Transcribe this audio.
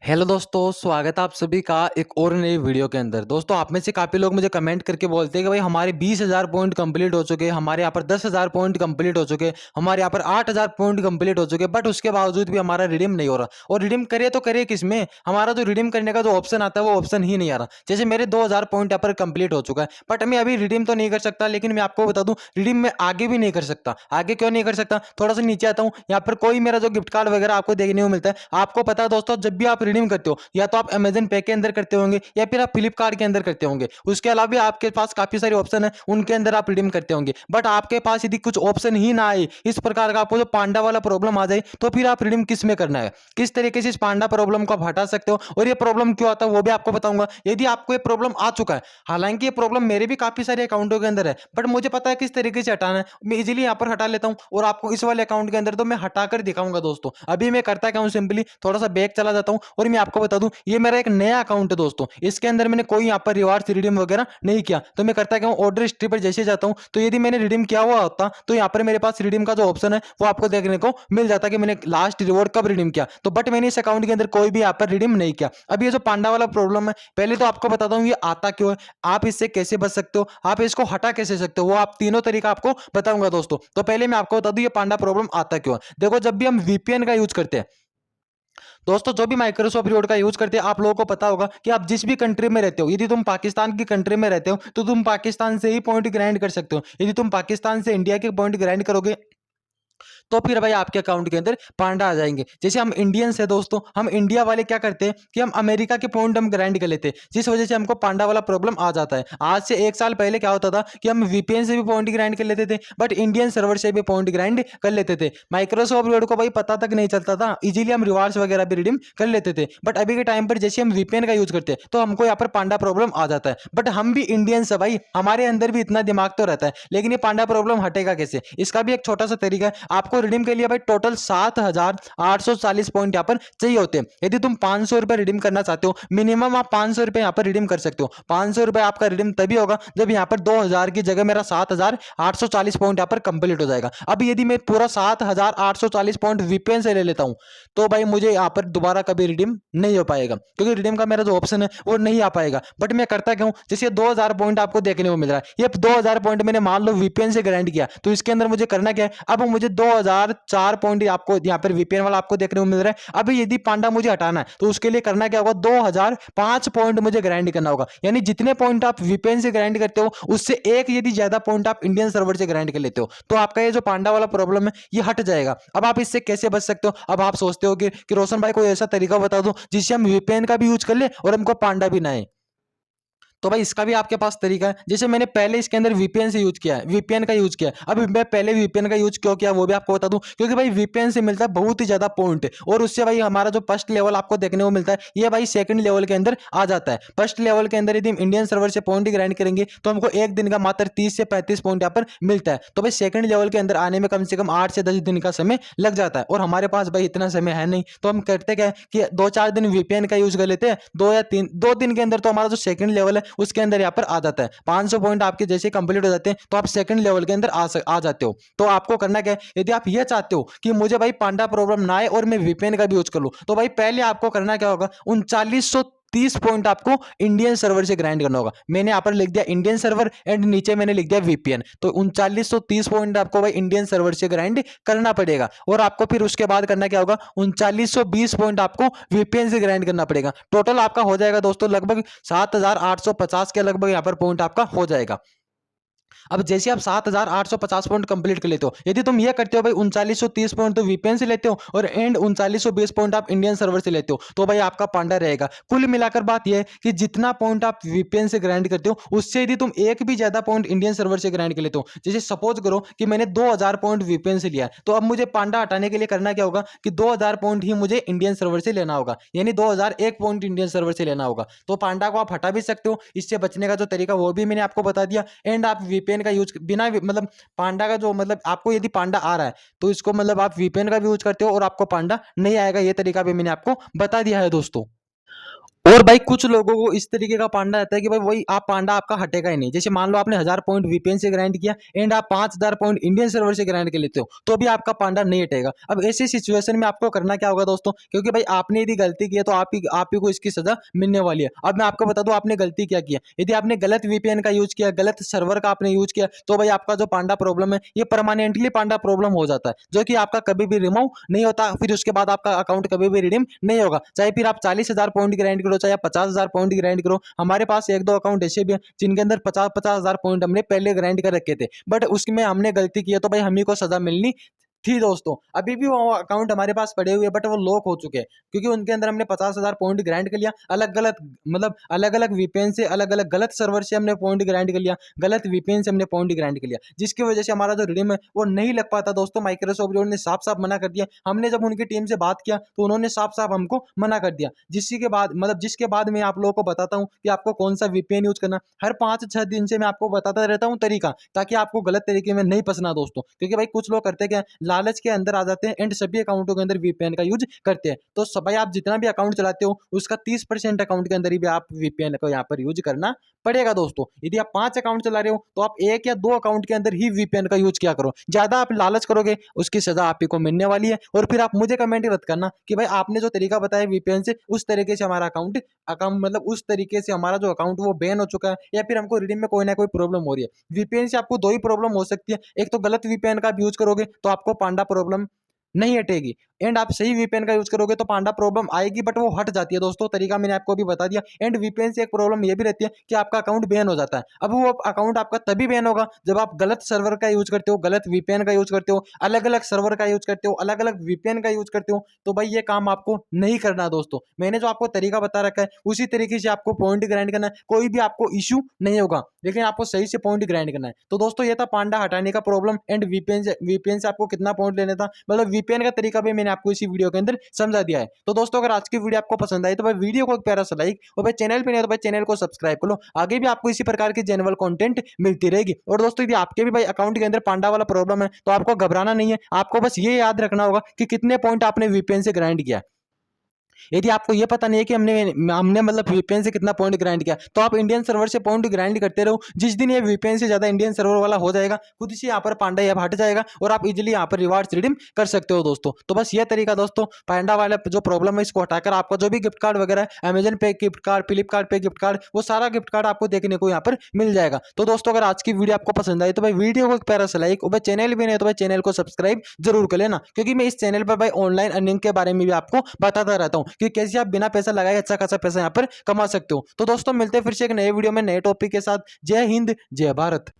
Hello दोस्तों, स्वागत है आप सभी का एक और नई वीडियो के अंदर। दोस्तों, आप में से काफ़ी लोग मुझे कमेंट करके बोलते हैं कि भाई हमारे 20,000 पॉइंट कंप्लीट हो चुके हैं, हमारे यहाँ पर 10,000 पॉइंट कंप्लीट हो चुके हैं, हमारे यहाँ पर 8,000 पॉइंट कंप्लीट हो चुके हैं, बट उसके बावजूद भी हमारा रिडीम नहीं हो रहा। और रिडीम करे तो करे किस में? हमारा जो रिडीम करने का जो ऑप्शन आता है वो ऑप्शन ही नहीं आ रहा। जैसे मेरे 2,000 पॉइंट यहाँ पर कंप्लीट हो चुका है, बट मैं अभी रिडीम तो नहीं कर सकता। लेकिन मैं आपको बता दूं, रिडीम में आगे भी नहीं कर सकता। आगे क्यों नहीं कर सकता? थोड़ा सा नीचे आता हूँ, यहाँ पर कोई मेरा जो गिफ्ट कार्ड वगैरह आपको देखने को मिलता है। आपको पता है दोस्तों, जब भी आप रिडीम करते हो या तो आप अमेजन पे के अंदर करते होंगे या फिर आप फ्लिपकार्ट के अंदर करते होंगे। उसके अलावा भी आपके पास काफी सारे ऑप्शन है, उनके अंदर आप रिडीम करते होंगे। बट आपके पास यदि कुछ ऑप्शन ही ना आए, इस प्रकार का आपको जो पांडा वाला प्रॉब्लम आ जाए, तो फिर आप रिडीम किस में करना है, किस तरीके से इस पांडा प्रॉब्लम को आप हटा सकते हो और ये प्रॉब्लम क्यों आता है वो भी आपको बताऊंगा। यदि आपको ये प्रॉब्लम आ चुका है, हालांकि ये प्रॉब्लम मेरे भी काफी सारे अकाउंटों के अंदर है, बट मुझे पता है किस तरीके से हटाना है। मैं इजीली यहाँ पर हटा लेता हूँ और आपको इस वाले अकाउंट के अंदर तो मैं हटाकर दिखाऊंगा। दोस्तों, अभी मैं करता क्या हूँ, सिंपली थोड़ा सा बैक चला जाता हूँ और मैं आपको बता दूं, ये मेरा एक नया अकाउंट है दोस्तों। इसके अंदर मैंने कोई यहाँ पर रिवार्ड रिडीम वगैरह नहीं किया। तो मैं करता क्या हूँ, ऑर्डर हिस्ट्री पर जैसे जाता हूँ, तो यदि मैंने रिडीम किया हुआ होता तो यहाँ पर मेरे पास रिडीम का जो ऑप्शन है वो आपको देखने को मिल जाता कि मैंने लास्ट रिवॉर्ड कब रिडीम किया। तो बट मैंने इस अकाउंट के अंदर कोई भी यहाँ पर रिडीम नहीं किया। अब ये जो पांडा वाला प्रॉब्लम है, पहले तो आपको बताता हूँ ये आता क्यों है, आप इससे कैसे बच सकते हो, आप इसको हटा कैसे सकते हो, वो आप तीनों तरीका आपको बताऊंगा दोस्तों। तो पहले मैं आपको बता दूं ये पांडा प्रॉब्लम आता क्यों है। देखो, जब भी हम वीपीएन का यूज करते हैं दोस्तों, जो भी माइक्रोसॉफ्ट वर्ड का यूज करते हैं, आप लोगों को पता होगा कि आप जिस भी कंट्री में रहते हो, यदि तुम पाकिस्तान की कंट्री में रहते हो तो तुम पाकिस्तान से ही पॉइंट ग्राइंड कर सकते हो। यदि तुम पाकिस्तान से इंडिया के पॉइंट ग्राइंड करोगे तो फिर भाई आपके अकाउंट के अंदर पांडा आ जाएंगे। जैसे हम इंडियंस है दोस्तों, हम इंडिया वाले क्या करते हैं कि हम अमेरिका के पॉइंट हम ग्राइंड कर लेते हैं, जिस वजह से हमको पांडा वाला प्रॉब्लम आ जाता है। आज से 1 साल पहले क्या होता था कि हम वीपीएन से भी पॉइंट ग्राइंड कर लेते थे, बट इंडियन सर्वर से भी पॉइंट ग्राइंड कर लेते थे। माइक्रोसॉफ्ट वर्ड को भाई पता तक नहीं चलता था, इजीली हम रिवार्ड्स वगैरह भी रिडीम कर लेते थे। बट अभी के टाइम पर जैसे हम वीपीएन का यूज करते हैं तो हमको यहाँ पर पांडा प्रॉब्लम आ जाता है। बट हम भी इंडियंस है भाई, हमारे अंदर भी इतना दिमाग तो रहता है, लेकिन ये पांडा प्रॉब्लम हटेगा कैसे? इसका भी एक छोटा सा तरीका है। आपको रिडीम के लिए भाई टोटल 7,840 पॉइंट यहाँ पर चाहिए होते हैं। यदि तुम 500 रुपए रिडीम करना चाहते हो, मिनिमम आप 500 रुपए यहाँ पर रिडीम कर सकते हो। 500 रुपए आपका रिडीम तभी होगा जब यहाँ पर 2,000 की जगह मेरा 7,840 पॉइंट यहाँ पर कंप्लीट हो जाएगा। अब यदि मैं पूरा 7,840 पॉइंट वीपीएन से ले लेता हूं तो भाई मुझे यहाँ पर दोबारा कभी रिडीम नहीं हो पाएगा, क्योंकि रिडीम का मेरा जो ऑप्शन है वो नहीं आ पाएगा। बट मैं करता क्यों, जैसे 2,000 पॉइंट आपको देखने को मिल रहा है, ये 2,000 पॉइंट मैंने मान लो वीपीएन से ग्राइंड किया, तो इसके अंदर मुझे करना क्या है, अब मुझे 2,004 पॉइंट आपको यहाँ पर वीपीएन वाला आपको देखने को मिल रहा है। अभी यदि पांडा मुझे हटाना है तो उसके लिए करना क्या होगा, 2,005 पॉइंट मुझे ग्राइंड करना होगा। यानी जितने पॉइंट आप वीपीएन से ग्राइंड करते हो उससे एक यदि ज्यादा पॉइंट आप इंडियन सर्वर से ग्राइंड कर लेते हो तो आपका ये जो पांडा वाला प्रॉब्लम है ये हट जाएगा। अब आप इससे कैसे बच सकते हो? अब आप सोचते हो कि रोशन भाई कोई ऐसा तरीका बता दो जिससे हम वीपीएन का भी यूज कर ले और हमको पांडा भी ना आए। तो भाई इसका भी आपके पास तरीका है। जैसे मैंने पहले इसके अंदर वीपीएन से यूज किया है, वीपीएन का यूज किया है। अभी मैं पहले वीपीएन का यूज क्यों किया वो भी आपको बता दूं, क्योंकि भाई वीपीएन से मिलता है बहुत ही ज्यादा पॉइंट और उससे भाई हमारा जो फर्स्ट लेवल आपको देखने को मिलता है ये भाई सेकंड लेवल के अंदर आ जाता है। फर्स्ट लेवल के अंदर यदि हम इंडियन सर्वर से पॉइंट ग्राइंड करेंगे तो हमको एक दिन का मात्र 30 से 35 पॉइंट यहाँ पर मिलता है। तो भाई सेकंड लेवल के अंदर आने में कम से कम 8 से 10 दिन का समय लग जाता है और हमारे पास भाई इतना समय है नहीं। तो हम करते क्या है कि 2-4 दिन वीपीएन का यूज कर लेते हैं, 2 दिन के अंदर तो हमारा जो सेकंड लेवल है उसके अंदर यहाँ पर आ जाता है। 500 पॉइंट आपके जैसे कंप्लीट हो जाते हैं तो आप सेकंड लेवल के अंदर आ जाते हो। तो आपको करना क्या है, यदि आप ये चाहते हो कि मुझे भाई पांडा प्रॉब्लम ना आए और मैं वीपीएन का भी यूज कर लूं, तो भाई पहले आपको करना क्या होगा, 3930 पॉइंट आपको इंडियन सर्वर से ग्राइंड करना होगा। मैंने यहाँ पर लिख दिया इंडियन सर्वर एंड नीचे मैंने लिख दिया वीपीएन। तो 3930 पॉइंट आपको भाई इंडियन सर्वर से ग्राइंड करना पड़ेगा और आपको फिर उसके बाद करना क्या होगा, 3920 पॉइंट आपको वीपीएन से ग्राइंड करना पड़ेगा। टोटल आपका हो जाएगा दोस्तों लगभग 7,850 के लगभग यहाँ पर पॉइंट आपका हो जाएगा। अब जैसे आप 7,850 पॉइंट कंप्लीट कर लेते हो, यदि तुम ये करते हो भाई 3930 पॉइंट तो वीपीएन से लेते हो और एंड 3920 पॉइंट आप इंडियन सर्वर से लेते हो, तो भाई आपका पांडा रहेगा। कुल मिलाकर बात यह है कि जितना पॉइंट आप वीपीएन से ग्राइंड करते हो उससे यदि तुम एक भी ज्यादा पॉइंट इंडियन सर्वर से ग्राइंड कर लेते हो, जैसे सपोज करो कि मैंने 2,000 पॉइंट वीपीएन से लिया, तो अब मुझे पांडा हटाने के लिए करना क्या होगा कि 2,000 पॉइंट ही मुझे इंडियन सर्वर से लेना होगा, यानी 2,001 पॉइंट इंडियन सर्वर से लेना होगा। तो पांडा को आप हटा भी सकते हो, इससे बचने का जो तरीका वो भी मैंने आपको बता दिया। एंड आप वीपीएन का यूज बिना मतलब पांडा का जो मतलब आपको यदि पांडा आ रहा है तो इसको मतलब आप वीपीएन का भी यूज करते हो और आपको पांडा नहीं आएगा, ये तरीका भी मैंने आपको बता दिया है दोस्तों। और भाई कुछ लोगों को इस तरीके का पांडा रहता है कि भाई वही आप पांडा आपका हटेगा ही नहीं। जैसे मान लो आपने 1000 पॉइंट वीपीएन से ग्राइंड किया एंड आप 5000 पॉइंट इंडियन सर्वर से ग्राइंड कर लेते हो तो भी आपका पांडा नहीं हटेगा। अब ऐसी सिचुएशन में आपको करना क्या होगा दोस्तों, क्योंकि भाई आपने यदि गलती की है तो आप ही को इसकी सजा मिलने वाली है। अब मैं आपको बता दूं आपने गलती क्या किया। यदि आपने गलत वीपीएन का यूज किया, गलत सर्वर का आपने यूज किया, तो भाई आपका जो पांडा प्रॉब्लम है ये परमानेंटली पांडा प्रॉब्लम हो जाता है, जो कि आपका कभी भी रिमूव नहीं होता। फिर उसके बाद आपका अकाउंट कभी भी रिडीम नहीं होगा, चाहे फिर आप 40,000 पॉइंट ग्राइंड करो चाहे 50,000 पॉइंट ग्राइंड करो। हमारे पास एक दो अकाउंट ऐसे भी हैं जिनके अंदर 50,000 पॉइंट हमने पहले ग्राइंड कर रखे थे, बट उसमें हमने गलती की है तो भाई हम ही को सजा मिलनी थी दोस्तों। अभी भी वो अकाउंट हमारे पास पड़े हुए हैं बट वो लॉक हो चुके हैं, क्योंकि उनके अंदर हमने 50,000 पॉइंट ग्राइंड कर लिया। अलग अलग वीपीएन से, अलग अलग गलत सर्वर से हमने पॉइंट ग्राइंड कर लिया, गलत वीपीएन से हमने पॉइंट ग्राइंड कर लिया, जिसकी वजह से हमारा जो रिडीम है वो नहीं लग पाता दोस्तों। माइक्रोसॉफ्ट जो ने साफ साफ मना कर दिया। हमने जब उनकी टीम से बात किया तो उन्होंने साफ साफ हमको मना कर दिया, जिसके बाद मैं आप लोगों को बताता हूँ कि आपको कौन सा वीपीएन यूज करना। हर 5-6 दिन से मैं आपको बताता रहता हूँ तरीका, ताकि आपको गलत तरीके में नहीं फंसना दोस्तों। क्योंकि भाई कुछ लोग करते क्या, लालच के अंदर आ जाते हैं एंड सभी अकाउंटों के अंदर वीपीएन का यूज करते हैं। तो भाई आप जितना भी अकाउंट चलाते हो उसका 30% अकाउंट के अंदर ही भी आप वीपीएन को यहाँ पर यूज करना पड़ेगा दोस्तों। यदि आप 5 अकाउंट चला रहे हो तो आप 1 या 2 अकाउंट के अंदर ही वीपीएन का यूज किया करो। ज्यादा आप लालच करोगे उसकी सजा आप ही को मिलने वाली है। और फिर आप मुझे कमेंट मत करना कि भाई आपने जो तरीका बताया वीपीएन से उस तरीके से हमारा अकाउंट अकाउंट उस तरीके से हमारा जो अकाउंट वो बैन हो चुका है, या फिर हमको रिडीम में कोई ना कोई प्रॉब्लम हो रही है। वीपीएन से आपको दो ही प्रॉब्लम हो सकती है, एक तो गलत वीपीएन का आप यूज करोगे तो आपको पांडा प्रॉब्लम नहीं हटेगी, एंड आप सही वीपीएन का यूज करोगे तो पांडा प्रॉब्लम आएगी बट वो हट जाती है दोस्तों। तरीका मैंने आपको अभी बता दिया। एंड वीपीएन से एक प्रॉब्लम ये भी रहती है कि आपका अकाउंट बैन हो जाता है। अब वो अकाउंट आपका तभी बैन होगा जब आप गलत सर्वर का यूज करते हो, गलत वीपीएन का यूज करते हो, अलग अलग सर्वर का यूज करते हो, अलग अलग वीपीएन का यूज करते हो। तो भाई ये काम आपको नहीं करना दोस्तों। मैंने जो आपको तरीका बता रखा है उसी तरीके से आपको पॉइंट ग्राइंड करना है, कोई भी आपको इश्यू नहीं होगा, लेकिन आपको सही से पॉइंट ग्राइंड करना है। तो दोस्तों ये था पांडा हटाने का प्रॉब्लम एंड वीपीएन से आपको कितना पॉइंट लेना था, वीपीएन का तरीका भी मैंने आपको इसी वीडियो के अंदर समझा दिया है। तो दोस्तों अगर आज की वीडियो आपको पसंद आई तो भाई वीडियो को एक प्यारा सा लाइक, और भाई चैनल पे नहीं तो भाई चैनल को सब्सक्राइब कर लो। आगे भी आपको इसी प्रकार की जेन्युइन कंटेंट मिलती रहेगी। और दोस्तों यदि आपके भी भाई अकाउंट के अंदर पांडा वाला प्रॉब्लम है तो आपको घबराना नहीं है, आपको बस ये याद रखना होगा कि कितने पॉइंट आपने वीपीएन से ग्राइंड किया। यदि आपको यह पता नहीं है कि हमने हमने वीपीएन से कितना पॉइंट ग्राइंड किया तो आप इंडियन सर्वर से पॉइंट ग्राइंड करते रहो। जिस दिन ये वीपीएन से ज्यादा इंडियन सर्वर वाला हो जाएगा खुद से यहाँ पर पांडा ऐप हट जाएगा और आप इजीली यहाँ पर रिवार्ड्स रिडीम कर सकते हो दोस्तों। तो बस ये तरीका दोस्तों, पांडा वाला जो प्रॉब्लम है इसको हटाकर आपका जो भी गिफ्ट कार्ड वगैरह है, अमेजन पे गिफ्ट कार्ड, फ्लिपकार्ट पे गिफ्ट कार्ड, वो सारा गिफ्ट कार्ड आपको देखने को यहाँ पर मिल जाएगा। तो दोस्तों अगर आज की वीडियो आपको पसंद आई तो भाई वीडियो को एक प्यारा सा लाइक, और भाई चैनल भी नहीं तो भाई चैनल को सब्सक्राइब जरूर कर लेना, क्योंकि मैं इस चैनल पर भाई ऑनलाइन अर्निंग के बारे में भी आपको बताता रहता हूँ कि कैसे आप बिना पैसा लगाए अच्छा खासा पैसा यहाँ पर कमा सकते हो। तो दोस्तों मिलते हैं फिर से एक नए वीडियो में नए टॉपिक के साथ। जय हिंद, जय भारत।